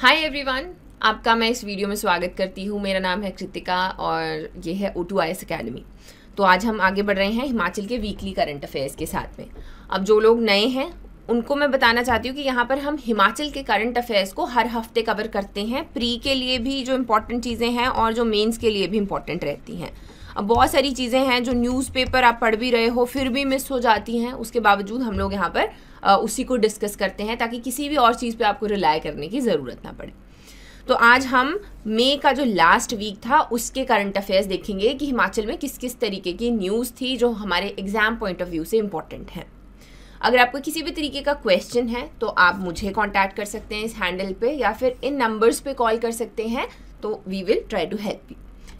Hi everyone, आपका मैं इस वीडियो में स्वागत करती हूँ। मेरा नाम है कृतिका और ये है O2IS अकेडमी। तो आज हम आगे बढ़ रहे हैं हिमाचल के वीकली करंट अफेयर्स के साथ में। अब जो लोग नए हैं उनको मैं बताना चाहती हूँ कि यहाँ पर हम हिमाचल के करंट अफेयर्स को हर हफ्ते कवर करते हैं। प्री के लिए भी जो इम्पोर्टेंट चीज़ें हैं और जो मेंस के लिए भी इम्पोर्टेंट रहती हैं। अब बहुत सारी चीज़ें हैं जो न्यूज़पेपर आप पढ़ भी रहे हो फिर भी मिस हो जाती हैं, उसके बावजूद हम लोग यहाँ पर उसी को डिस्कस करते हैं ताकि किसी भी और चीज़ पे आपको रिलाय करने की ज़रूरत ना पड़े। तो आज हम मई का जो लास्ट वीक था उसके करंट अफेयर्स देखेंगे कि हिमाचल में किस किस तरीके की न्यूज़ थी जो हमारे एग्जाम पॉइंट ऑफ व्यू से इम्पॉर्टेंट है। अगर आपको किसी भी तरीके का क्वेश्चन है तो आप मुझे कांटेक्ट कर सकते हैं इस हैंडल पे या फिर इन नंबर्स पे कॉल कर सकते हैं, तो we will try to help you.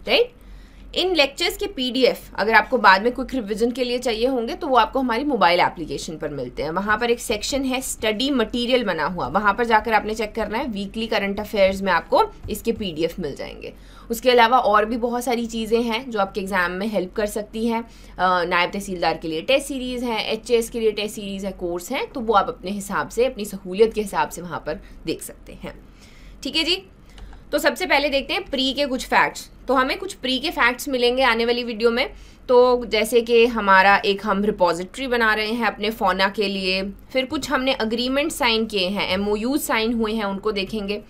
Right, इन लेक्चर्स के पीडीएफ अगर आपको बाद में क्विक रिवीजन के लिए चाहिए होंगे तो वो आपको हमारी मोबाइल एप्लीकेशन पर मिलते हैं। वहाँ पर एक सेक्शन है स्टडी मटेरियल बना हुआ, वहाँ पर जाकर आपने चेक करना है। वीकली करंट अफेयर्स में आपको इसके पीडीएफ मिल जाएंगे। उसके अलावा और भी बहुत सारी चीज़ें हैं जो आपके एग्जाम में हेल्प कर सकती हैं। नायब तहसीलदार के लिए टेस्ट सीरीज़ है, HAS के लिए टेस्ट सीरीज़ है, कोर्स है, तो वो आप अपने हिसाब से अपनी सहूलियत के हिसाब से वहाँ पर देख सकते हैं। ठीक है जी, तो सबसे पहले देखते हैं प्री के कुछ फैक्ट्स। तो हमें कुछ प्री के फैक्ट्स मिलेंगे आने वाली वीडियो में। तो जैसे कि हमारा एक हम रिपोजिटरी बना रहे हैं अपने फौना के लिए, फिर कुछ हमने अग्रीमेंट साइन किए हैं, MOU साइन हुए हैं, उनको देखेंगे।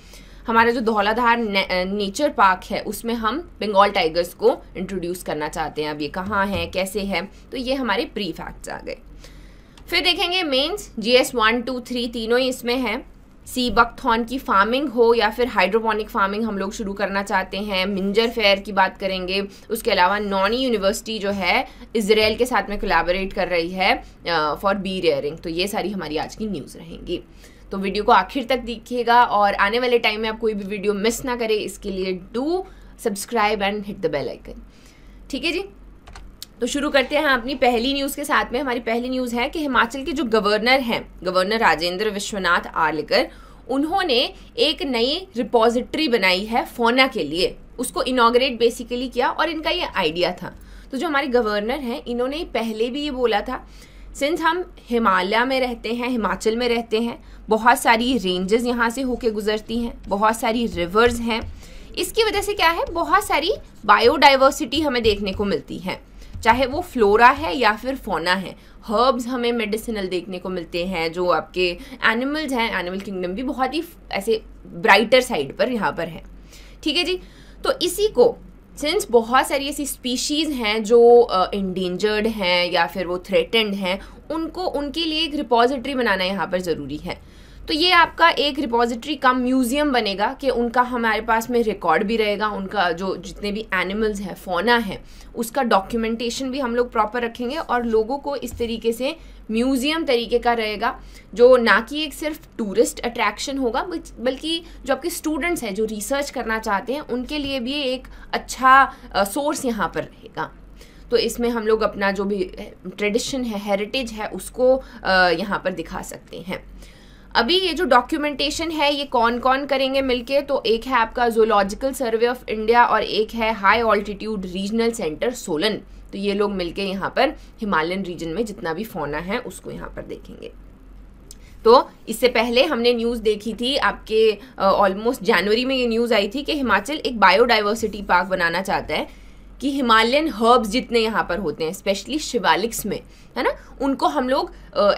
हमारा जो धौलाधार नेचर पार्क है उसमें हम बंगाल टाइगर्स को इंट्रोड्यूस करना चाहते हैं। अब ये कहाँ है, कैसे है, तो ये हमारे प्री फैक्ट्स आ गए। फिर देखेंगे मेंस, GS 1, 2, 3 तीनों ही इसमें हैं। सी बकथॉर्न की फार्मिंग हो या फिर हाइड्रोपोनिक फार्मिंग हम लोग शुरू करना चाहते हैं। मिंजर फेयर की बात करेंगे। उसके अलावा नॉनी यूनिवर्सिटी जो है इजराइल के साथ में कोलैबोरेट कर रही है फॉर बी रेयरिंग। तो ये सारी हमारी आज की न्यूज़ रहेंगी। तो वीडियो को आखिर तक देखिएगा और आने वाले टाइम में आप कोई भी वीडियो मिस ना करें, इसके लिए do subscribe and hit the bell icon. ठीक है जी, तो शुरू करते हैं अपनी पहली न्यूज़ के साथ में। हमारी पहली न्यूज़ है कि हिमाचल के जो गवर्नर हैं, गवर्नर राजेंद्र विश्वनाथ आर्लेकर, उन्होंने एक नई रिपोजिटरी बनाई है फौना के लिए। उसको इनॉग्रेट बेसिकली किया और इनका ये आइडिया था। तो जो हमारे गवर्नर हैं इन्होंने पहले भी ये बोला था, सिंस हम हिमालय में रहते हैं, हिमाचल में रहते हैं, बहुत सारी रेंजेस यहाँ से होके गुजरती हैं, बहुत सारी रिवर्स हैं, इसकी वजह से क्या है, बहुत सारी बायोडाइवर्सिटी हमें देखने को मिलती है। चाहे वो फ्लोरा है या फिर फौना है। हर्ब्स हमें मेडिसिनल देखने को मिलते हैं। जो आपके एनिमल्स हैं, एनिमल किंगडम भी बहुत ही ऐसे ब्राइटर साइड पर यहाँ पर है। ठीक है जी, तो इसी को सिंस बहुत सारी ऐसी स्पीशीज़ हैं जो इंडेंजर्ड हैं या फिर वो थ्रेटेंड हैं, उनको उनके लिए एक रिपोजिटरी बनाना यहाँ पर ज़रूरी है। तो ये आपका एक रिपोजिटरी कम म्यूज़ियम बनेगा कि उनका हमारे पास में रिकॉर्ड भी रहेगा। उनका जो जितने भी एनिमल्स हैं, फौना है, उसका डॉक्यूमेंटेशन भी हम लोग प्रॉपर रखेंगे और लोगों को इस तरीके से म्यूज़ियम तरीके का रहेगा जो ना कि एक सिर्फ टूरिस्ट अट्रैक्शन होगा बल्कि जो आपके स्टूडेंट्स हैं जो रिसर्च करना चाहते हैं उनके लिए भी एक अच्छा सोर्स यहाँ पर रहेगा। तो इसमें हम लोग अपना जो भी ट्रेडिशन है, हेरिटेज है, उसको यहाँ पर दिखा सकते हैं। अभी ये जो डॉक्यूमेंटेशन है ये कौन कौन करेंगे मिलके, तो एक है आपका ज़ूलॉजिकल सर्वे ऑफ इंडिया और एक है high altitude regional centre Solan. तो ये लोग मिलके यहाँ पर हिमालयन रीजन में जितना भी फौना है उसको यहाँ पर देखेंगे। तो इससे पहले हमने न्यूज़ देखी थी आपके ऑलमोस्ट जनवरी में ये न्यूज़ आई थी कि हिमाचल एक बायोडाइवर्सिटी पार्क बनाना चाहता है कि हिमालयन हर्ब्स जितने यहाँ पर होते हैं, स्पेशली शिवालिक्स में, है ना, उनको हम लोग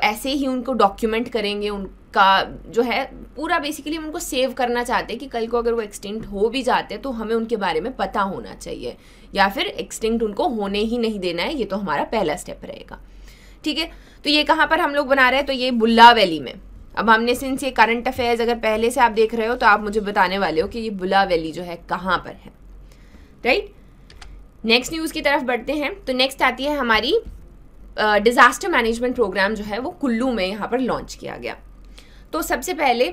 ऐसे ही उनको डॉक्यूमेंट करेंगे। उनका जो है पूरा बेसिकली उनको सेव करना चाहते हैं कि कल को अगर वो एक्सटिंक्ट हो भी जाते हैं तो हमें उनके बारे में पता होना चाहिए, या फिर एक्सटिंक्ट उनको होने ही नहीं देना है। ये तो हमारा पहला स्टेप रहेगा। ठीक है, तो ये कहाँ पर हम लोग बना रहे हैं, तो ये बुल्ला वैली में। अब हमने सिंस ये करंट अफेयर्स अगर पहले से आप देख रहे हो तो आप मुझे बताने वाले हो कि ये बुल्ला वैली जो है कहाँ पर है। राइट, नेक्स्ट न्यूज़ की तरफ बढ़ते हैं। तो नेक्स्ट आती है हमारी डिज़ास्टर मैनेजमेंट प्रोग्राम जो है वो कुल्लू में यहाँ पर लॉन्च किया गया। तो सबसे पहले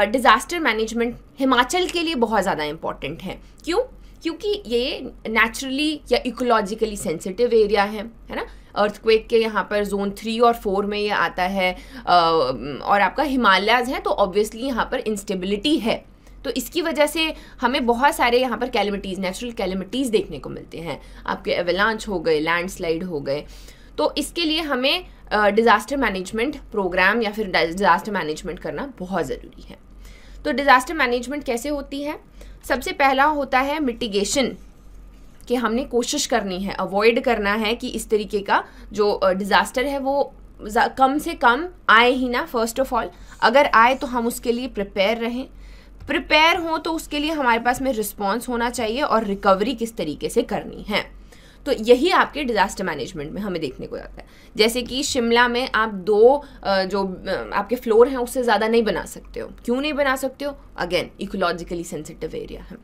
डिज़ास्टर मैनेजमेंट हिमाचल के लिए बहुत ज़्यादा इम्पॉर्टेंट है। क्यों? क्योंकि ये नेचुरली या इकोलॉजिकली सेंसिटिव एरिया है ना। अर्थक्वेक के यहाँ पर जोन 3 और 4 में ये आता है और आपका हिमालयाज़ है तो ऑब्वियसली यहाँ पर इंस्टेबिलिटी है। तो इसकी वजह से हमें बहुत सारे यहाँ पर कैलेमिटीज़, नेचुरल कैलेमिटीज़ देखने को मिलते हैं। आपके एवलांच हो गए, लैंडस्लाइड हो गए। तो इसके लिए हमें डिज़ास्टर मैनेजमेंट प्रोग्राम या फिर डिज़ास्टर मैनेजमेंट करना बहुत ज़रूरी है। तो डिज़ास्टर मैनेजमेंट कैसे होती है? सबसे पहला होता है मिटिगेशन, कि हमने कोशिश करनी है, अवॉइड करना है कि इस तरीके का जो डिज़ास्टर है वो कम से कम आए ही ना। फर्स्ट ऑफ ऑल अगर आए तो हम उसके लिए प्रिपेयर रहें, प्रिपेयर हों तो उसके लिए हमारे पास में रिस्पॉन्स होना चाहिए और रिकवरी किस तरीके से करनी है। तो यही आपके डिज़ास्टर मैनेजमेंट में हमें देखने को आता है। जैसे कि शिमला में आप 2 जो आपके फ्लोर हैं उससे ज़्यादा नहीं बना सकते हो। क्यों नहीं बना सकते हो? अगेन इकोलॉजिकली सेंसिटिव एरिया है।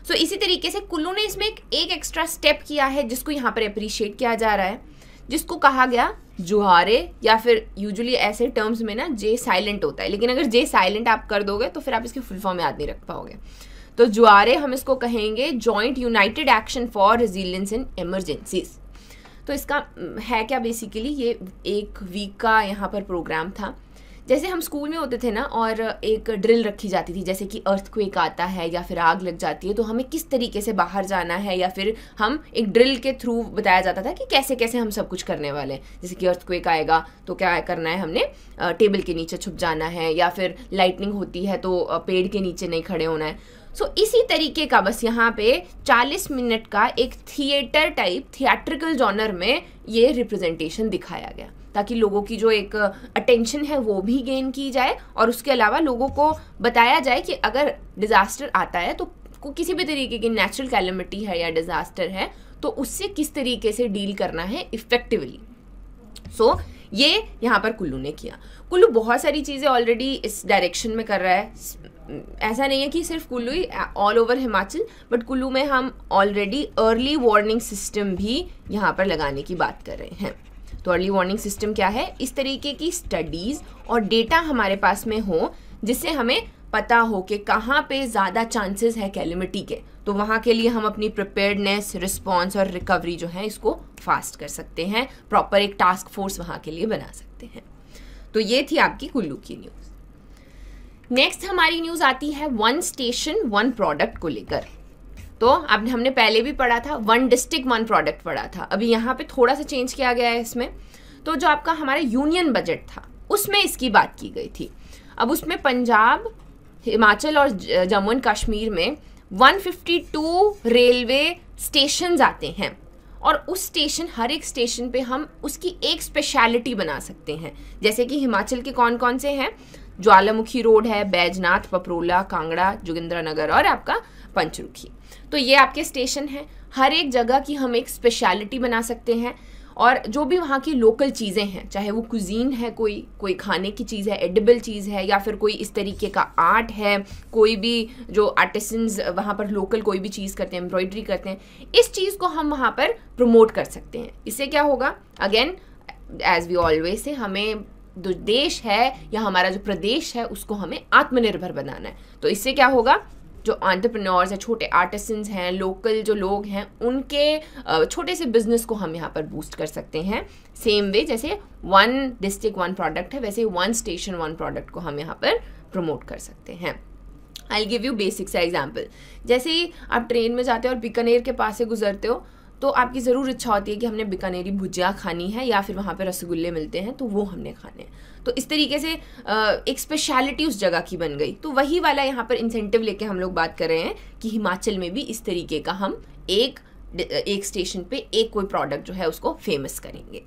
सो इसी तरीके से कुल्लू ने इसमें एक एक्स्ट्रा स्टेप किया है जिसको यहाँ पर अप्रिशिएट किया जा रहा है, जिसको कहा गया जुहारे, या फिर यूजुअली ऐसे टर्म्स में ना जे साइलेंट होता है, लेकिन अगर जे साइलेंट आप कर दोगे तो फिर आप इसकी फुल फॉर्म याद नहीं रख पाओगे। तो जुआरे हम इसको कहेंगे joint United action for resilience in emergencies. तो इसका है क्या? बेसिकली ये 1 वीक का यहाँ पर प्रोग्राम था। जैसे हम स्कूल में होते थे ना और एक ड्रिल रखी जाती थी, जैसे कि अर्थक्वेक आता है या फिर आग लग जाती है तो हमें किस तरीके से बाहर जाना है, या फिर हम एक ड्रिल के थ्रू बताया जाता था कि कैसे कैसे हम सब कुछ करने वाले हैं। जैसे कि अर्थक्वेक आएगा तो क्या करना है, हमने टेबल के नीचे छुप जाना है, या फिर लाइटनिंग होती है तो पेड़ के नीचे नहीं खड़े होना है। सो इसी तरीके का बस यहाँ पे 40 मिनट का एक थिएटर टाइप थिएट्रिकल जॉनर में ये रिप्रेजेंटेशन दिखाया गया, ताकि लोगों की जो एक अटेंशन है वो भी गेन की जाए, और उसके अलावा लोगों को बताया जाए कि अगर डिज़ास्टर आता है तो किसी भी तरीके की नेचुरल कैलेमिटी है या डिज़ास्टर है तो उससे किस तरीके से डील करना है इफेक्टिवली। सो ये यहाँ पर कुल्लू ने किया। कुल्लू बहुत सारी चीज़ें ऑलरेडी इस डायरेक्शन में कर रहा है। ऐसा नहीं है कि सिर्फ कुल्लू ही, all over Himachal, but Kullu में हम ऑलरेडी अर्ली वार्निंग सिस्टम भी यहाँ पर लगाने की बात कर रहे हैं। तो अर्ली वार्निंग सिस्टम क्या है? इस तरीके की स्टडीज़ और डेटा हमारे पास में हो जिससे हमें पता हो कि कहाँ पे ज़्यादा चांसेस है कैलेमिटी के, तो वहाँ के लिए हम अपनी प्रिपेयर्डनेस, रिस्पॉन्स और रिकवरी जो है इसको फास्ट कर सकते हैं। प्रॉपर एक टास्क फोर्स वहाँ के लिए बना सकते हैं। तो ये थी आपकी कुल्लू की न्यूज़। नेक्स्ट हमारी न्यूज़ आती है 1 स्टेशन 1 प्रोडक्ट को लेकर। तो अब हमने पहले भी पढ़ा था 1 डिस्ट्रिक्ट 1 प्रोडक्ट पढ़ा था, अभी यहाँ पे थोड़ा सा चेंज किया गया है इसमें। तो जो आपका हमारा यूनियन बजट था उसमें इसकी बात की गई थी। अब उसमें पंजाब, हिमाचल और जम्मू एंड कश्मीर में 152 रेलवे स्टेशंस आते हैं, और उस स्टेशन, हर एक स्टेशन पे हम उसकी एक स्पेशलिटी बना सकते हैं। जैसे कि हिमाचल के कौन कौन से हैं? ज्वालामुखी रोड है, बैजनाथ, पपरोला, कांगड़ा, जोगिंद्रनगर और आपका पंचरुखी। तो ये आपके स्टेशन हैं। हर एक जगह की हम एक स्पेशलिटी बना सकते हैं, और जो भी वहाँ की लोकल चीज़ें हैं, चाहे वो कुजीन है, कोई खाने की चीज़ है, एडिबल चीज़ है, या फिर कोई इस तरीके का आर्ट है, कोई भी जो आर्टिसंस वहाँ पर लोकल कोई भी चीज़ करते हैं, एम्ब्रॉयडरी करते हैं, इस चीज़ को हम वहाँ पर प्रमोट कर सकते हैं। इससे क्या होगा? Again as we always say, हमें जो देश है या हमारा जो प्रदेश है उसको हमें आत्मनिर्भर बनाना है। तो इससे क्या होगा? जो एंटरप्रेन्योर्स हैं, छोटे आर्टिसंस हैं, लोकल जो लोग हैं, उनके छोटे से बिजनेस को हम यहाँ पर बूस्ट कर सकते हैं। सेम वे जैसे 1 डिस्ट्रिक्ट 1 प्रोडक्ट है, वैसे 1 स्टेशन 1 प्रोडक्ट को हम यहाँ पर प्रमोट कर सकते हैं। आई गिव यू बेसिक सा एग्जाम्पल। जैसे ही आप ट्रेन में जाते हो और बीकानेर के पास से गुजरते हो तो आपकी ज़रूर इच्छा होती है कि हमने बीकानेरी भुजिया खानी है, या फिर वहाँ पे रसगुल्ले मिलते हैं तो वो हमने खाने हैं। तो इस तरीके से एक स्पेशलिटी उस जगह की बन गई। तो वही वाला यहाँ पर इंसेंटिव लेके हम लोग बात कर रहे हैं कि हिमाचल में भी इस तरीके का हम एक स्टेशन पे एक कोई प्रोडक्ट जो है उसको फेमस करेंगे।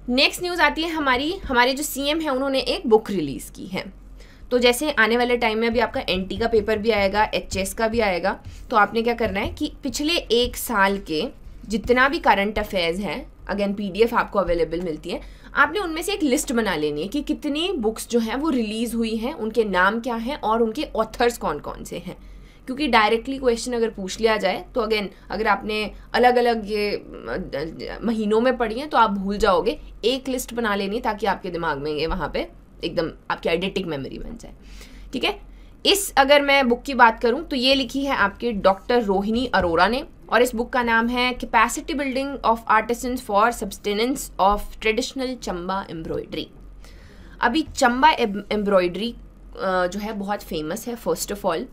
नेक्स्ट न्यूज़ आती है हमारे जो सीएम है उन्होंने एक बुक रिलीज़ की है। तो जैसे आने वाले टाइम में अभी आपका एनटी का पेपर भी आएगा, एचएस का भी आएगा, तो आपने क्या करना है कि पिछले 1 साल के जितना भी करंट अफेयर्स हैं, अगेन पीडीएफ आपको अवेलेबल मिलती है, आपने उनमें से एक लिस्ट बना लेनी है कि कितनी बुक्स जो हैं वो रिलीज़ हुई हैं, उनके नाम क्या हैं और उनके ऑथर्स कौन कौन से हैं। क्योंकि डायरेक्टली क्वेश्चन अगर पूछ लिया जाए तो अगेन अगर आपने अलग अलग ये महीनों में पढ़ी हैं तो आप भूल जाओगे। एक लिस्ट बना लेनी ताकि आपके दिमाग में ये वहाँ पे एकदम आपकी आइडेंटिक मेमोरी बन जाए। ठीक है, अगर मैं बुक की बात करूं तो ये लिखी है आपके डॉक्टर रोहिणी अरोरा ने, और इस बुक का नाम है capacity building of artisans for sustenance of traditional Chamba embroidery. अभी चंबा एम्ब्रॉयडरी जो है बहुत फेमस है फर्स्ट ऑफ ऑल,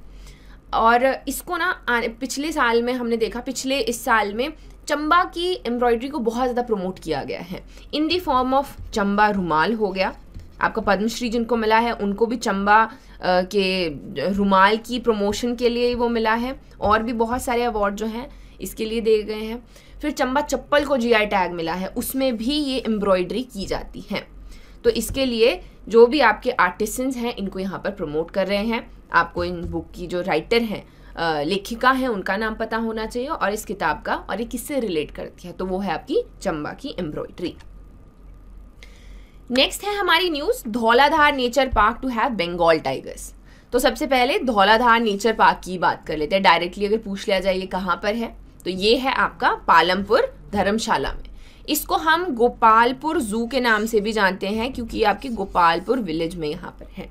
और इसको ना पिछले साल में हमने देखा, इस साल में चंबा की एम्ब्रॉयडरी को बहुत ज़्यादा प्रमोट किया गया है इन दी फॉर्म ऑफ चंबा रुमाल हो गया, आपका पद्मश्री जिनको मिला है उनको भी चंबा के रुमाल की प्रमोशन के लिए वो मिला है, और भी बहुत सारे अवार्ड जो हैं इसके लिए दिए गए हैं। फिर चंबा चप्पल को जीआई टैग मिला है, उसमें भी ये एम्ब्रॉयडरी की जाती है। तो इसके लिए जो भी आपके आर्टिसंस हैं इनको यहाँ पर प्रमोट कर रहे हैं। आपको इन बुक की जो राइटर हैं, लेखिका है, उनका नाम पता होना चाहिए और इस किताब का, और ये किससे रिलेट करती है, तो वो है आपकी चंबा की एम्ब्रॉयडरी। नेक्स्ट है हमारी news, Dhauladhar nature park to have Bengal tigers. तो सबसे पहले धौलाधार नेचर पार्क की बात कर लेते हैं। डायरेक्टली अगर पूछ लिया जाए ये कहाँ पर है, तो ये है आपका पालमपुर धर्मशाला में। इसको हम गोपालपुर जू के नाम से भी जानते हैं क्योंकि ये आपके गोपालपुर विलेज में यहाँ पर है।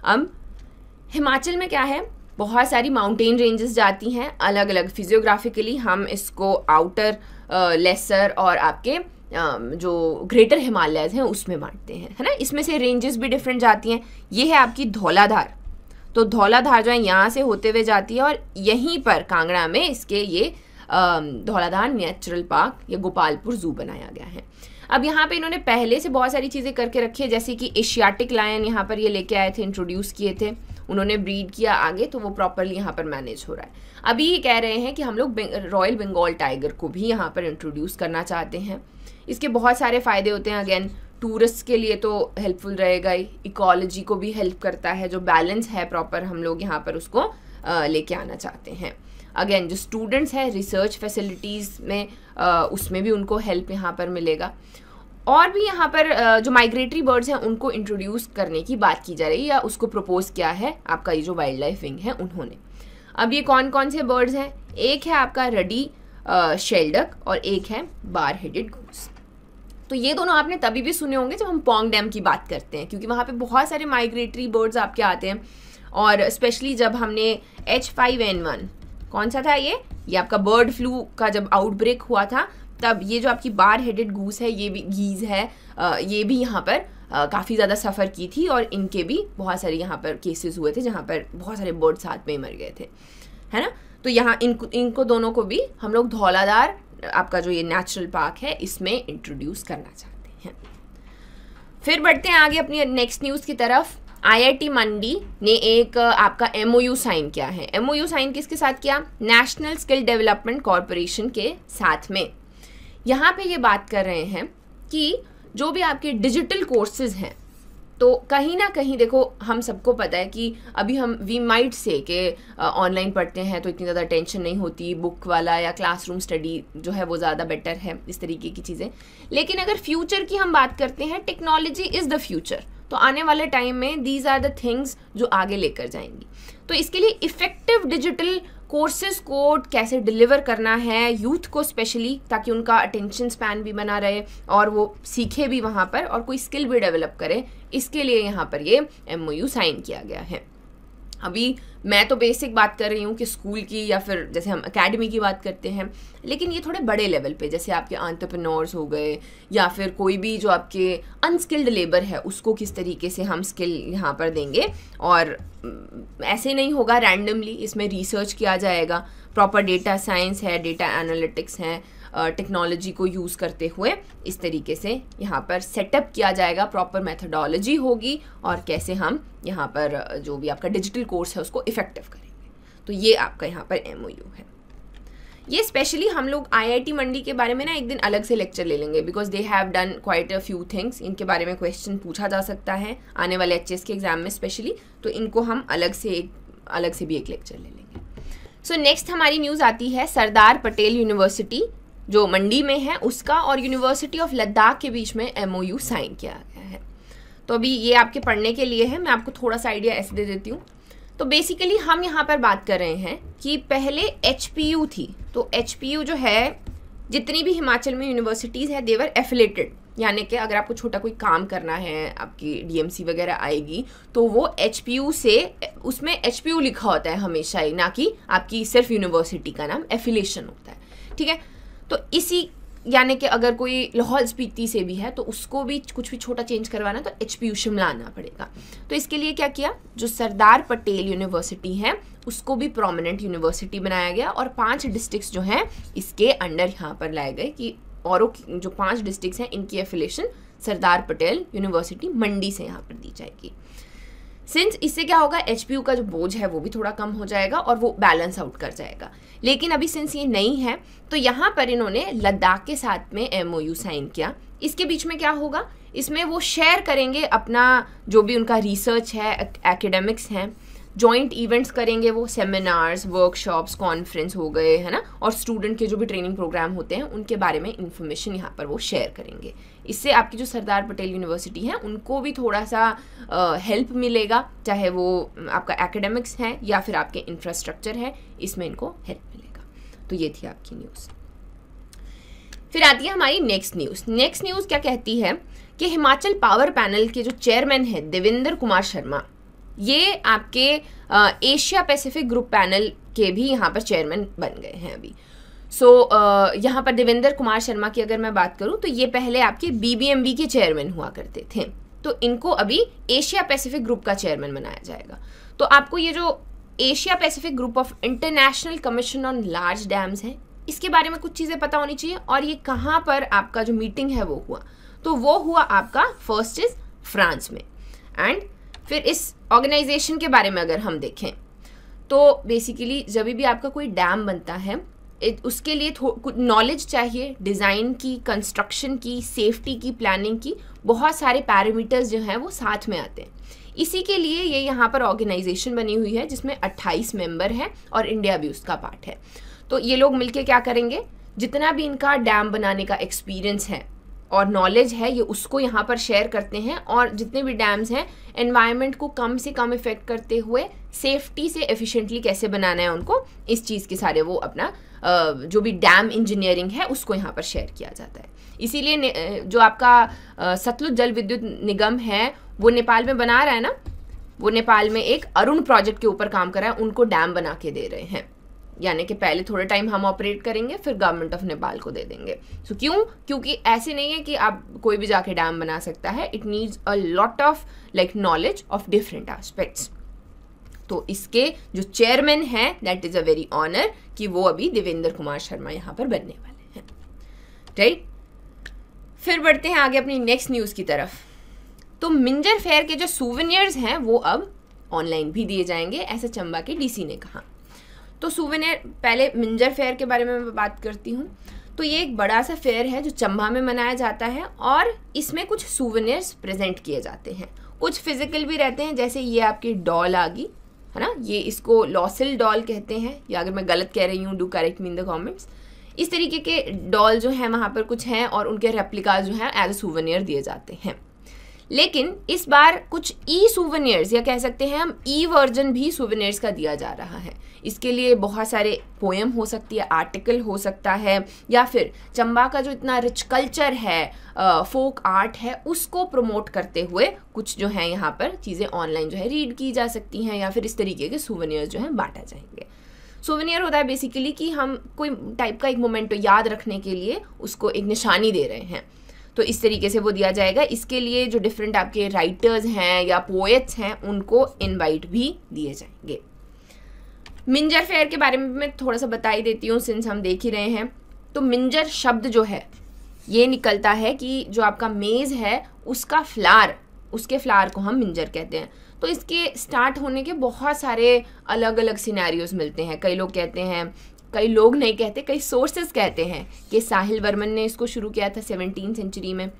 अब हिमाचल में क्या है, बहुत सारी माउंटेन रेंजेस जाती हैं अलग अलग। फिजियोग्राफिकली हम इसको आउटर, लेसर और आपके जो ग्रेटर हिमालयज हैं उसमें बांटते हैं, है ना। इसमें से रेंजेस भी डिफरेंट जाती हैं। ये है आपकी धौलाधार, तो धौलाधार जो है यहाँ से होते हुए जाती है और यहीं पर कांगड़ा में इसके ये धौलाधार नेचुरल पार्क या गोपालपुर जू बनाया गया है। अब यहाँ पे इन्होंने पहले से बहुत सारी चीज़ें करके रखी है, जैसे कि एशियाटिक लायन यहाँ पर ये लेके आए थे, इंट्रोड्यूस किए थे, उन्होंने ब्रीड किया आगे, तो वो प्रॉपरली यहाँ पर मैनेज हो रहा है। अभी ये कह रहे हैं कि हम लोग रॉयल बंगाल टाइगर को भी यहाँ पर इंट्रोड्यूस करना चाहते हैं। इसके बहुत सारे फ़ायदे होते हैं। अगेन टूरिस्ट के लिए तो हेल्पफुल रहेगा ही, इकोलॉजी को भी हेल्प करता है, जो बैलेंस है प्रॉपर हम लोग यहाँ पर उसको लेके आना चाहते हैं। अगेन जो स्टूडेंट्स हैं रिसर्च फैसिलिटीज़ में, उसमें भी उनको हेल्प यहाँ पर मिलेगा। और भी यहाँ पर जो माइग्रेटरी बर्ड्स हैं उनको इंट्रोड्यूस करने की बात की जा रही है, या उसको प्रपोज किया है आपका ये जो वाइल्ड लाइफ विंग है उन्होंने। अब ये कौन कौन से बर्ड्स हैं, एक है आपका रडी शेल्डक और एक है बार हेडेड गूस। तो ये दोनों आपने तभी भी सुने होंगे जब हम पोंग डैम की बात करते हैं, क्योंकि वहाँ पे बहुत सारे माइग्रेटरी बर्ड्स आपके आते हैं। और स्पेशली जब हमने H5N1 कौन सा था ये आपका बर्ड फ्लू का जब आउटब्रेक हुआ था, तब ये जो आपकी बार हेडेड गूस है, ये भी गीज है, ये भी यहाँ पर काफ़ी ज़्यादा सफ़र की थी और इनके भी बहुत सारे यहाँ पर केसेस हुए थे जहाँ पर बहुत सारे बर्ड साथ में मर गए थे, है ना। तो यहाँ इनको दोनों को भी हम लोग धौलाधार आपका जो ये नेचुरल पार्क है इसमें इंट्रोड्यूस करना चाहते हैं। फिर बढ़ते हैं आगे अपनी नेक्स्ट न्यूज़ की तरफ। IIT मंडी ने एक आपका MOU साइन किया है। MOU साइन किसके साथ किया, नेशनल स्किल डेवलपमेंट कॉरपोरेशन के साथ में। यहाँ पे ये बात कर रहे हैं कि जो भी आपके डिजिटल कोर्सेज हैं, तो कहीं ना कहीं देखो हम सबको पता है कि अभी हम वी माइट से कि ऑनलाइन पढ़ते हैं तो इतनी ज़्यादा टेंशन नहीं होती, बुक वाला या क्लासरूम स्टडी जो है वो ज़्यादा बेटर है, इस तरीके की चीज़ें। लेकिन अगर फ्यूचर की हम बात करते हैं, टेक्नोलॉजी इज़ द फ्यूचर, तो आने वाले टाइम में दीज आर द थिंग्स जो आगे लेकर जाएंगी। तो इसके लिए इफ़ेक्टिव डिजिटल कोर्सेज को कैसे डिलीवर करना है यूथ को स्पेशली, ताकि उनका अटेंशन स्पैन भी बना रहे और वो सीखे भी वहाँ पर और कोई स्किल भी डेवलप करे, इसके लिए यहाँ पर ये MOU साइन किया गया है। अभी मैं तो बेसिक बात कर रही हूँ कि स्कूल की या फिर जैसे हम एकेडमी की बात करते हैं, लेकिन ये थोड़े बड़े लेवल पे, जैसे आपके एंटरप्रेन्योर्स हो गए या फिर कोई भी जो आपके अनस्किल्ड लेबर है उसको किस तरीके से हम स्किल यहाँ पर देंगे। और ऐसे नहीं होगा रैंडमली, इसमें रिसर्च किया जाएगा, प्रॉपर डेटा साइंस है, डेटा एनालिटिक्स है, टेक्नोलॉजी को यूज़ करते हुए इस तरीके से यहाँ पर सेटअप किया जाएगा, प्रॉपर मेथडोलॉजी होगी और कैसे हम यहाँ पर जो भी आपका डिजिटल कोर्स है उसको इफेक्टिव करेंगे। तो ये आपका यहाँ पर MOU है। ये स्पेशली हम लोग IIT मंडी के बारे में ना एक दिन अलग से लेक्चर ले लेंगे, because they have done quite a few things. इनके बारे में क्वेश्चन पूछा जा सकता है आने वाले HS के एग्जाम में स्पेशली, तो इनको हम अलग से भी एक लेक्चर ले लेंगे। सो नेक्स्ट हमारी न्यूज़ आती है सरदार पटेल यूनिवर्सिटी जो मंडी में है उसका और यूनिवर्सिटी ऑफ लद्दाख के बीच में MOU साइन किया गया है। तो अभी ये आपके पढ़ने के लिए है, मैं आपको थोड़ा सा आइडिया ऐसे दे देती हूँ। तो बेसिकली हम यहाँ पर बात कर रहे हैं कि पहले HPU थी, तो HPU जो है जितनी भी हिमाचल में यूनिवर्सिटीज़ है देवर एफिलेटेड, यानी कि अगर आपको छोटा कोई काम करना है, आपकी DMC वगैरह आएगी तो वो HPU से, उसमें HPU लिखा होता है हमेशा ही, ना कि आपकी सिर्फ यूनिवर्सिटी का नाम एफिलेशन होता है, ठीक है। तो इसी यानी कि अगर कोई लाहौल स्पीति से भी है तो उसको भी कुछ भी छोटा चेंज करवाना तो HPU शिमला आना पड़ेगा। तो इसके लिए क्या किया, जो सरदार पटेल यूनिवर्सिटी है उसको भी प्रोमिनेंट यूनिवर्सिटी बनाया गया और 5 डिस्ट्रिक्ट्स जो हैं इसके अंडर यहाँ पर लाए गए कि औरों जो 5 डिस्ट्रिक्ट्स हैं इनकी एफिलेशन सरदार पटेल यूनिवर्सिटी मंडी से यहाँ पर दी जाएगी। सिंस इससे क्या होगा, HPU का जो बोझ है वो भी थोड़ा कम हो जाएगा और वो बैलेंस आउट कर जाएगा। लेकिन अभी सिंस ये नहीं है तो यहाँ पर इन्होंने लद्दाख के साथ में MOU साइन किया। इसके बीच में क्या होगा, इसमें वो शेयर करेंगे अपना जो भी उनका रिसर्च है, एकेडमिक्स हैं, जॉइंट इवेंट्स करेंगे, वो सेमिनार्स, वर्कशॉप्स, कॉन्फ्रेंस हो गए, है ना, और स्टूडेंट के जो भी ट्रेनिंग प्रोग्राम होते हैं उनके बारे में इंफॉर्मेशन यहाँ पर वो शेयर करेंगे। इससे आपकी जो सरदार पटेल यूनिवर्सिटी है उनको भी थोड़ा सा हेल्प मिलेगा, चाहे वो आपका एकेडमिक्स है या फिर आपके इंफ्रास्ट्रक्चर है, इसमें इनको हेल्प मिलेगा। तो ये थी आपकी न्यूज़। फिर आती है हमारी नेक्स्ट न्यूज़। नेक्स्ट न्यूज़ क्या कहती है कि हिमाचल पावर पैनल के जो चेयरमैन है देवेंद्र कुमार शर्मा, ये आपके एशिया पैसिफिक ग्रुप पैनल के भी यहाँ पर चेयरमैन बन गए हैं अभी। यहाँ पर देवेंद्र कुमार शर्मा की अगर मैं बात करूँ तो ये पहले आपके BBMB के चेयरमैन हुआ करते थे, तो इनको अभी एशिया पैसिफिक ग्रुप का चेयरमैन बनाया जाएगा। तो आपको ये जो Asia Pacific group of international commission on large dams है, इसके बारे में कुछ चीज़ें पता होनी चाहिए। और ये कहाँ पर आपका जो मीटिंग है वो हुआ, तो वो हुआ आपका फर्स्ट इज फ्रांस में। एंड फिर इस ऑर्गेनाइजेशन के बारे में अगर हम देखें तो बेसिकली जब भी आपका कोई डैम बनता है उसके लिए कुछ नॉलेज चाहिए, डिज़ाइन की, कंस्ट्रक्शन की, सेफ्टी की, प्लानिंग की, बहुत सारे पैरामीटर्स जो हैं वो साथ में आते हैं। इसी के लिए ये यहाँ पर ऑर्गेनाइजेशन बनी हुई है जिसमें 28 मेंबर हैं और इंडिया भी उसका पार्ट है। तो ये लोग मिलके क्या करेंगे, जितना भी इनका डैम बनाने का एक्सपीरियंस है और नॉलेज है ये उसको यहाँ पर शेयर करते हैं, और जितने भी डैम्स हैं एनवायरनमेंट को कम से कम इफेक्ट करते हुए सेफ्टी से एफिशिएंटली कैसे बनाना है उनको, इस चीज़ के सारे वो अपना जो भी डैम इंजीनियरिंग है उसको यहाँ पर शेयर किया जाता है। इसीलिए जो आपका सतलुज जल विद्युत निगम है वो नेपाल में बना रहा है ना, वो नेपाल में एक अरुण प्रोजेक्ट के ऊपर काम कर रहा है, उनको डैम बना के दे रहे हैं। यानी कि पहले थोड़े टाइम हम ऑपरेट करेंगे फिर गवर्नमेंट ऑफ नेपाल को दे देंगे। सो क्योंकि ऐसे नहीं है कि आप कोई भी जाके डैम बना सकता है, it needs a lot of like knowledge of different aspects. तो इसके जो चेयरमैन हैं that is a very honour कि वो अभी देवेंद्र कुमार शर्मा यहाँ पर बनने वाले हैं, राइट। फिर बढ़ते हैं आगे अपनी नेक्स्ट न्यूज़ की तरफ। तो मिंजर फेयर के जो सूवेनियर्स हैं वो अब ऑनलाइन भी दिए जाएंगे, ऐसे चंबा के DC ने कहा। तो सूवेनियर, पहले मिंजर फेयर के बारे में मैं बात करती हूँ। तो ये एक बड़ा सा फेयर है जो चंबा में मनाया जाता है और इसमें कुछ सूवेनियर्स प्रेजेंट किए जाते हैं, कुछ फिजिकल भी रहते हैं, जैसे ये आपकी डॉल आ गई है ना, ये इसको लॉसिल डॉल कहते हैं, या अगर मैं गलत कह रही हूँ do correct me in the comments. इस तरीके के डॉल जो हैं वहाँ पर कुछ हैं और उनके रेप्लिकाज जो हैं एज अ सूवेनियर दिए जाते हैं। लेकिन इस बार कुछ सूवेनियर्स या कह सकते हैं हम वर्जन भी सूवेनियर्स का दिया जा रहा है। इसके लिए बहुत सारे पोएम हो सकती है, आर्टिकल हो सकता है, या फिर चंबा का जो इतना रिच कल्चर है, फोक आर्ट है, उसको प्रमोट करते हुए कुछ जो है यहाँ पर चीज़ें ऑनलाइन जो है रीड की जा सकती हैं, या फिर इस तरीके के सूवेनियर्स जो हैं बांटा जाएंगे। सूवेनियर होता है बेसिकली कि हम कोई टाइप का एक मोमेंटो याद रखने के लिए उसको एक निशानी दे रहे हैं, तो इस तरीके से वो दिया जाएगा। इसके लिए जो डिफरेंट आपके राइटर्स हैं या पोएट्स हैं उनको इनवाइट भी दिए जाएंगे। मिंजर फेयर के बारे में मैं थोड़ा सा बता ही देती हूँ सिंस हम देख ही रहे हैं। तो मिंजर शब्द जो है ये निकलता है कि जो आपका मेज़ है उसका फ्लावर, उसके फ्लावर को हम मिंजर कहते हैं। तो इसके स्टार्ट होने के बहुत सारे अलग अलग सिनेरियोज मिलते हैं। कई लोग कहते हैं, कई लोग नहीं कहते, कई सोर्सेज कहते हैं कि साहिल वर्मन ने इसको शुरू किया था 17वीं सेंचुरी में।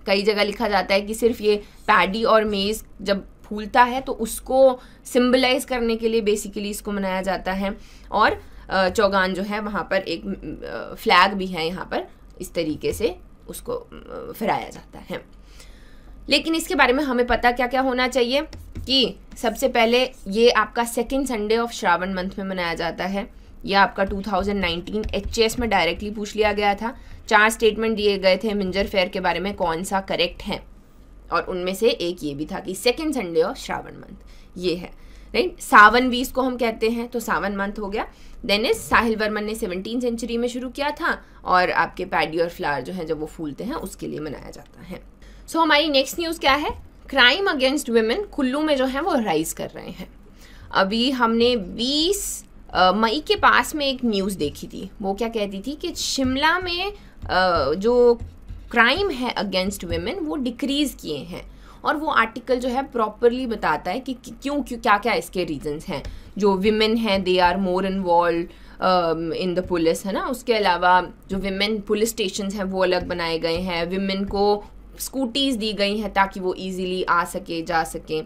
कई जगह लिखा जाता है कि सिर्फ ये पैडी और मेज़ जब फूलता है तो उसको सिंबलाइज करने के लिए बेसिकली इसको मनाया जाता है। और चौगान जो है वहाँ पर एक फ्लैग भी है, यहाँ पर इस तरीके से उसको फहराया जाता है। लेकिन इसके बारे में हमें पता क्या क्या होना चाहिए कि सबसे पहले ये आपका second Sunday off Shravan month में मनाया जाता है। यह आपका 2019 HAS में डायरेक्टली पूछ लिया गया था। 4 स्टेटमेंट दिए गए थे मिंजर फेयर के बारे में, कौन सा करेक्ट है, और उनमें से एक ये भी था कि second Sunday off Shravan month ये है, राइट। सावन भी इसको हम कहते हैं, तो सावन मंथ हो गया। देन इज साहिल वर्मन ने 17वीं सेंचुरी में शुरू किया था, और आपके पैडी और फ्लावर जो है जब वो फूलते हैं उसके लिए मनाया जाता है। सो हमारी नेक्स्ट न्यूज़ क्या है, क्राइम अगेंस्ट वुमेन कुल्लू में जो है वो राइज कर रहे हैं। अभी हमने 20 मई के पास में एक न्यूज़ देखी थी, वो क्या कहती थी कि शिमला में जो क्राइम है अगेंस्ट वुमेन वो डिक्रीज़ किए हैं। और वो आर्टिकल जो है प्रॉपरली बताता है कि क्यों क्या क्या इसके रीजंस हैं। जो विमेन हैं they are more involve in the police, है ना। उसके अलावा जो विमेन पुलिस स्टेशंस हैं वो अलग बनाए गए हैं, विमेन को स्कूटीज़ दी गई हैं ताकि वो इजीली आ सके जा सके।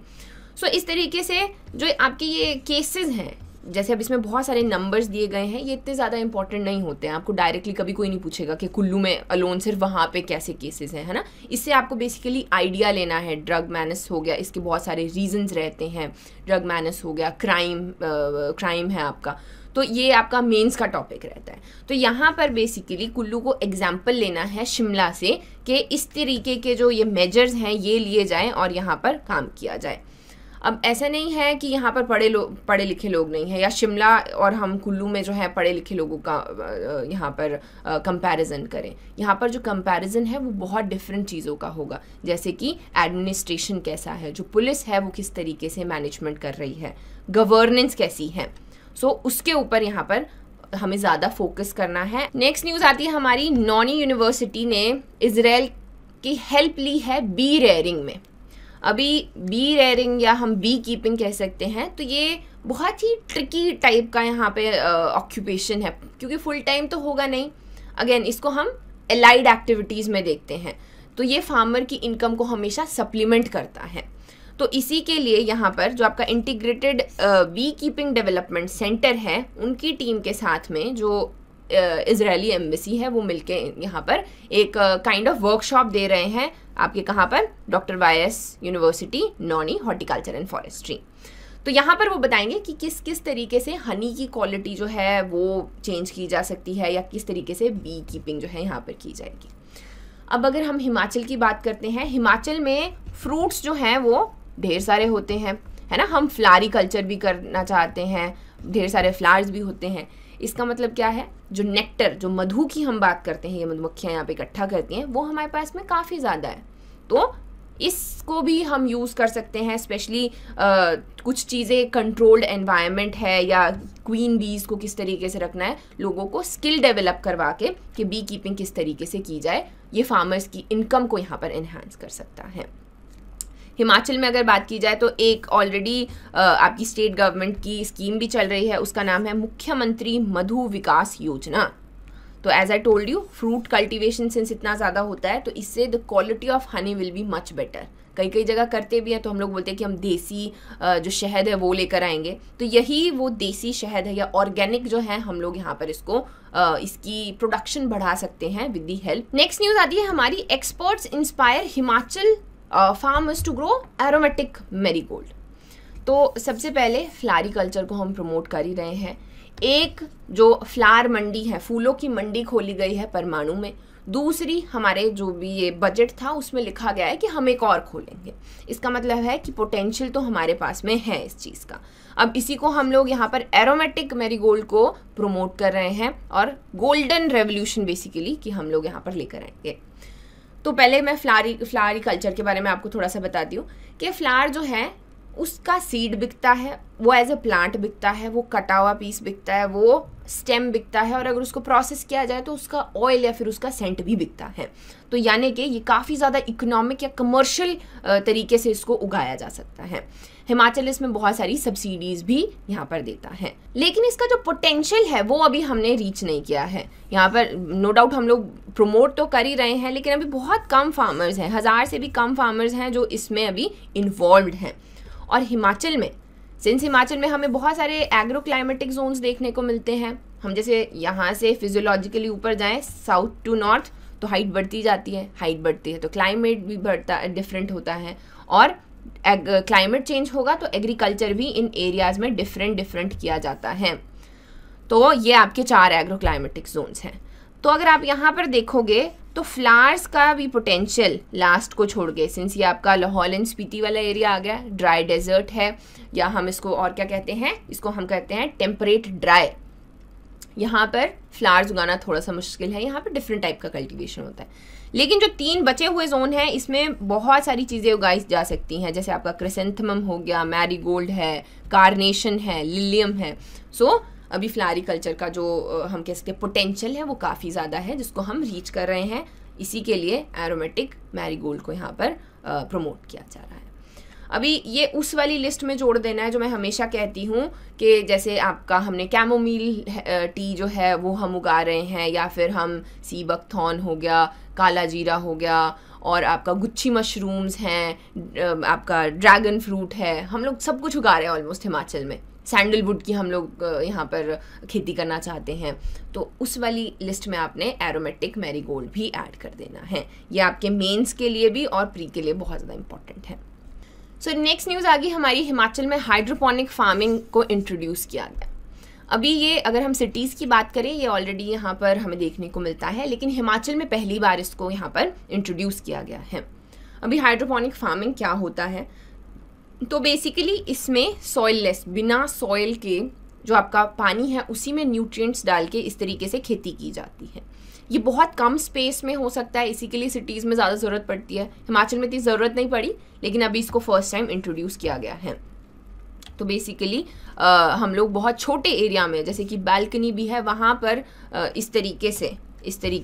सो इस तरीके से जो आपके ये केसेस हैं, जैसे अब इसमें बहुत सारे नंबर्स दिए गए हैं, ये इतने ज़्यादा इंपॉर्टेंट नहीं होते हैं। आपको डायरेक्टली कभी कोई नहीं पूछेगा कि कुल्लू में अलोन सिर्फ वहाँ पे कैसे केसेस हैं, है ना। इससे आपको बेसिकली आइडिया लेना है। ड्रग मैनेस हो गया, इसके बहुत सारे रीजंस रहते हैं। ड्रग मैनेस हो गया, क्राइम है आपका, तो ये आपका मेंस का टॉपिक रहता है। तो यहाँ पर बेसिकली कुल्लू को एग्जाम्पल लेना है शिमला से कि इस तरीके के जो ये मेजर्स हैं ये लिए जाएँ और यहाँ पर काम किया जाए। अब ऐसा नहीं है कि यहाँ पर पढ़े लिखे लोग नहीं हैं, या शिमला और हम कुल्लू में जो है पढ़े लिखे लोगों का यहाँ पर कंपैरिजन करें। यहाँ पर जो कंपैरिजन है वो बहुत डिफरेंट चीज़ों का होगा, जैसे कि एडमिनिस्ट्रेशन कैसा है, जो पुलिस है वो किस तरीके से मैनेजमेंट कर रही है, गवर्नेंस कैसी है। सो उसके ऊपर यहाँ पर हमें ज़्यादा फोकस करना है। नेक्स्ट न्यूज़ आती है हमारी, नॉनी यूनिवर्सिटी ने इजराइल की हेल्प ली है बी रेयरिंग में। अभी बी रेयरिंग या हम बी कीपिंग कह सकते हैं, तो ये बहुत ही ट्रिकी टाइप का यहाँ पे ऑक्यूपेशन है, क्योंकि फुल टाइम तो होगा नहीं। अगेन इसको हम एलाइड एक्टिविटीज़ में देखते हैं, तो ये फार्मर की इनकम को हमेशा सप्लीमेंट करता है। तो इसी के लिए यहाँ पर जो आपका integrated beekeeping development centre है, उनकी टीम के साथ में जो इजरायली एम्बेसी है वो मिलके यहाँ पर एक काइंड ऑफ वर्कशॉप दे रहे हैं। आपके कहाँ पर? Doctor YS university Noni horticulture and forestry. तो यहाँ पर वो बताएंगे कि किस किस तरीके से हनी की क्वालिटी जो है वो चेंज की जा सकती है, या किस तरीके से बी कीपिंग जो है यहाँ पर की जाएगी। अब अगर हम हिमाचल की बात करते हैं, हिमाचल में फ्रूट्स जो हैं वो ढेर सारे होते हैं, है ना। हम फ्लारी कल्चर भी करना चाहते हैं, ढेर सारे फ्लावर्स भी होते हैं। इसका मतलब क्या है, जो नेक्टर, जो मधु की हम बात करते हैं, ये मधुमक्खियाँ यहाँ पे इकट्ठा करती हैं, वो हमारे पास में काफ़ी ज़्यादा है। तो इसको भी हम यूज़ कर सकते हैं, स्पेशली कुछ चीज़ें कंट्रोल्ड एनवायरनमेंट है, या क्वीन बीज को किस तरीके से रखना है, लोगों को स्किल डेवलप करवा के कि बी कीपिंग किस तरीके से की जाए, ये फार्मर्स की इनकम को यहाँ पर एनहांस कर सकता है। हिमाचल में अगर बात की जाए तो एक ऑलरेडी आपकी स्टेट गवर्नमेंट की स्कीम भी चल रही है, उसका नाम है मुख्यमंत्री मधु विकास योजना। तो as I told you, fruit cultivation since इतना ज़्यादा होता है, तो इससे the quality of honey will be much better. कई जगह करते भी हैं, तो हम लोग बोलते हैं कि हम देसी जो शहद है वो लेकर आएंगे, तो यही वो देसी शहद है या ऑर्गेनिक जो है, हम लोग यहाँ पर इसको इसकी प्रोडक्शन बढ़ा सकते हैं with the help. Next news आती है हमारी, experts inspire Himachal farmers to grow aromatic marigold. तो सबसे पहले फ्लारी कल्चर को हम प्रमोट कर ही रहे हैं। एक जो फ्लावर मंडी है, फूलों की मंडी खोली गई है परमाणु में। दूसरी, हमारे जो भी ये बजट था उसमें लिखा गया है कि हम एक और खोलेंगे। इसका मतलब है कि पोटेंशियल तो हमारे पास में है इस चीज़ का। अब इसी को हम लोग यहाँ पर एरोमेटिक मैरीगोल्ड को प्रमोट कर रहे हैं, और गोल्डन रेवोल्यूशन बेसिकली कि हम लोग यहाँ पर लेकर आएंगे। तो पहले मैं फ्लारी कल्चर के बारे में आपको थोड़ा सा बताती हूँ कि फ्लावर जो है उसका सीड बिकता है, वो एज अ प्लांट बिकता है, वो कटा हुआ पीस बिकता है, वो स्टेम बिकता है, और अगर उसको प्रोसेस किया जाए तो उसका ऑयल या फिर उसका सेंट भी बिकता है। तो यानी कि ये काफ़ी ज़्यादा इकोनॉमिक या कमर्शियल तरीके से इसको उगाया जा सकता है। हिमाचल इसमें बहुत सारी सब्सिडीज़ भी यहाँ पर देता है, लेकिन इसका जो पोटेंशियल है वो अभी हमने रीच नहीं किया है। यहाँ पर नो डाउट हम लोग प्रमोट तो कर ही रहे हैं, लेकिन अभी बहुत कम फार्मर्स हैं, 1000 से भी कम फार्मर्स हैं जो इसमें अभी इन्वॉल्व हैं। और हिमाचल में, सिंस हिमाचल में हमें बहुत सारे एग्रो क्लाइमेटिक जोन्स देखने को मिलते हैं, हम जैसे यहाँ से फिजियोलॉजिकली ऊपर जाएं साउथ टू नॉर्थ, तो हाइट बढ़ती जाती है, हाइट बढ़ती है तो क्लाइमेट भी डिफरेंट होता है, और क्लाइमेट चेंज होगा तो एग्रीकल्चर भी इन एरियाज में डिफरेंट किया जाता है। तो ये आपके 4 एग्रो क्लाइमेटिक जोन्स हैं। तो अगर आप यहाँ पर देखोगे तो फ्लावर्स का भी पोटेंशियल लास्ट को छोड़ के, सिंस ये आपका लाहौल एंड स्पीति वाला एरिया आ गया, ड्राई डेजर्ट है, या हम इसको और क्या कहते हैं, इसको हम कहते हैं टेम्परेट ड्राई। यहाँ पर फ्लावर्स उगाना थोड़ा सा मुश्किल है, यहाँ पर डिफरेंट टाइप का कल्टीवेशन होता है। लेकिन जो 3 बचे हुए जोन हैं इसमें बहुत सारी चीज़ें उगाई जा सकती हैं, जैसे आपका क्रिसेंथेमम हो गया, मैरीगोल्ड है, कार्नेशन है, लिलियम है। सो अभी फ्लारी कल्चर का जो हम कह सकते हैं पोटेंशियल है वो काफ़ी ज़्यादा है, जिसको हम रीच कर रहे हैं इसी के लिए एरोमेटिक मैरीगोल्ड को यहाँ पर प्रमोट किया जा रहा है। अभी ये उस वाली लिस्ट में जोड़ देना है जो मैं हमेशा कहती हूँ कि जैसे आपका हमने कैमोमील टी जो है वो हम उगा रहे हैं, या फिर हम सी बकथॉर्न हो गया, काला जीरा हो गया, और आपका गुच्छी मशरूम्स हैं, आपका ड्रैगन फ्रूट है, हम लोग सब कुछ उगा रहे हैं ऑलमोस्ट हिमाचल में। सैंडलवुड की हम लोग यहाँ पर खेती करना चाहते हैं, तो उस वाली लिस्ट में आपने एरोमेटिक मैरीगोल्ड भी ऐड कर देना है। ये आपके मेंस के लिए भी और प्री के लिए बहुत ज़्यादा इंपॉर्टेंट है। सो नेक्स्ट न्यूज़ आ गई हमारी, हिमाचल में हाइड्रोपोनिक फार्मिंग को इंट्रोड्यूस किया गया। अभी ये अगर हम सिटीज़ की बात करें, ये ऑलरेडी यहाँ पर हमें देखने को मिलता है, लेकिन हिमाचल में पहली बार इसको यहाँ पर इंट्रोड्यूस किया गया है। अभी हाइड्रोपोनिक फार्मिंग क्या होता है, तो बेसिकली इसमें सॉइललेस, बिना सॉइल के जो आपका पानी है उसी में न्यूट्रिएंट्स डाल के इस तरीके से खेती की जाती है। ये बहुत कम स्पेस में हो सकता है, इसी के लिए सिटीज़ में ज़्यादा ज़रूरत पड़ती है। हिमाचल में इतनी ज़रूरत नहीं पड़ी, लेकिन अभी इसको फर्स्ट टाइम इंट्रोड्यूस किया गया है। तो बेसिकली हम लोग बहुत छोटे एरिया में, जैसे कि बालकनी भी है, वहाँ पर इस तरीके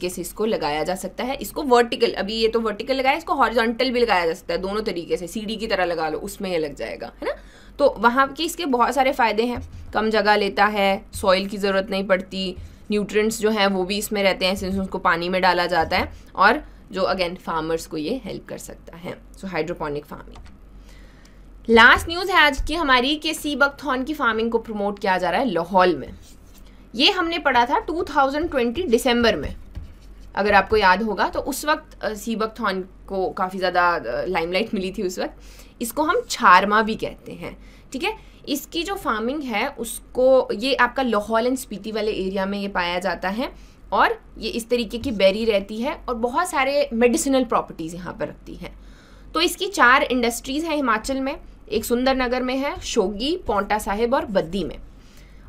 से इसको लगाया जा सकता है। इसको वर्टिकल, अभी ये तो वर्टिकल लगाया, इसको हॉरिजॉन्टल भी लगाया जा सकता है, दोनों तरीके से, सीढ़ी की तरह लगा लो, उसमें ये लग जाएगा, है ना। तो वहाँ के इसके बहुत सारे फ़ायदे हैं, कम जगह लेता है, सॉइल की ज़रूरत नहीं पड़ती, न्यूट्रिएंट्स जो हैं वो भी इसमें रहते हैं सिंस उसको पानी में डाला जाता है, और जो अगेन फार्मर्स को ये हेल्प कर सकता है। सो हाइड्रोपोनिक फार्मिंग। लास्ट न्यूज़ है आज की हमारी कि सी बकथॉर्न की फार्मिंग को प्रमोट किया जा रहा है लाहौल में। ये हमने पढ़ा था 2020 दिसंबर में, अगर आपको याद होगा, तो उस वक्त सी बकथॉर्न को काफ़ी ज़्यादा लाइमलाइट मिली थी उस वक्त। इसको हम छारमा भी कहते हैं, ठीक है। इसकी जो फार्मिंग है उसको, ये आपका लाहौल एंड स्पीति वाले एरिया में ये पाया जाता है, और ये इस तरीके की बेरी रहती है और बहुत सारे मेडिसिनल प्रॉपर्टीज़ यहाँ पर रखती है। तो इसकी 4 इंडस्ट्रीज़ हैं हिमाचल में, एक सुंदरनगर में है, शोगी, पौंटा साहिब और बद्दी में।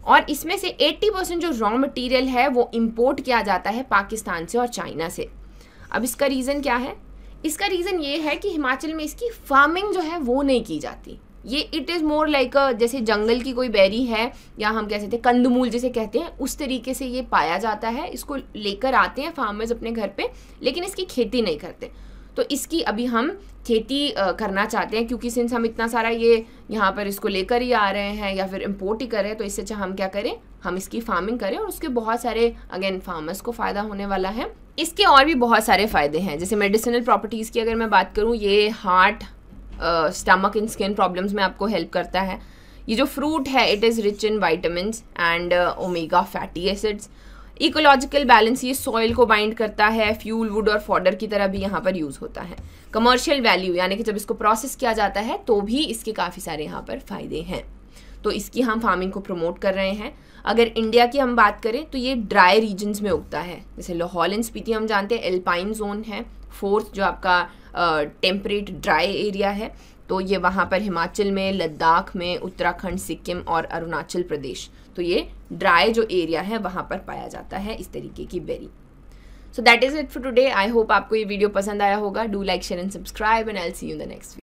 और इसमें से 80% जो रॉ मटेरियल है वो इंपोर्ट किया जाता है पाकिस्तान से और चाइना से। अब इसका रीज़न क्या है? इसका रीज़न ये है कि हिमाचल में इसकी फार्मिंग जो है वो नहीं की जाती। ये इट इज़ मोर लाइक जैसे जंगल की कोई बेरी है, या हम कह सकते हैं कंदमूल जिसे कहते हैं, उस तरीके से ये पाया जाता है। इसको लेकर आते हैं फार्मर्स अपने घर पे, लेकिन इसकी खेती नहीं करते। तो इसकी अभी हम खेती करना चाहते हैं, क्योंकि सिंस हम इतना सारा ये यहाँ पर इसको लेकर ही आ रहे हैं या फिर इम्पोर्ट ही कर रहे हैं, तो इससे अच्छा हम क्या करें, हम इसकी फार्मिंग करें, और उसके बहुत सारे अगेन फार्मर्स को फ़ायदा होने वाला है। इसके और भी बहुत सारे फ़ायदे हैं, जैसे मेडिसिनल प्रॉपर्टीज़ की अगर मैं बात करूँ, ये heart, stomach and skin problems में आपको हेल्प करता है। ये जो फ्रूट है it is rich in vitamins and omega fatty acids. Ecological balance, ये सॉइल को बाइंड करता है, फ्यूल, वुड और फॉडर की तरह भी यहाँ पर यूज़ होता है। कमर्शियल वैल्यू, यानी कि जब इसको प्रोसेस किया जाता है तो भी इसके काफ़ी सारे यहाँ पर फ़ायदे हैं। तो इसकी हम फार्मिंग को प्रमोट कर रहे हैं। अगर इंडिया की हम बात करें तो ये ड्राई रीजन्स में उगता है, जैसे लाहौल एंड स्पीति हम जानते हैं एल्पाइन जोन है, 4th जो आपका टेम्परेट ड्राई एरिया है, तो ये वहाँ पर हिमाचल में, लद्दाख में, उत्तराखंड, सिक्किम और अरुणाचल प्रदेश, तो ये ड्राई जो एरिया है वहाँ पर पाया जाता है इस तरीके की berry. So that is it for today. I hope आपको ये वीडियो पसंद आया होगा। Do like, share and subscribe, and I will see you in the next video.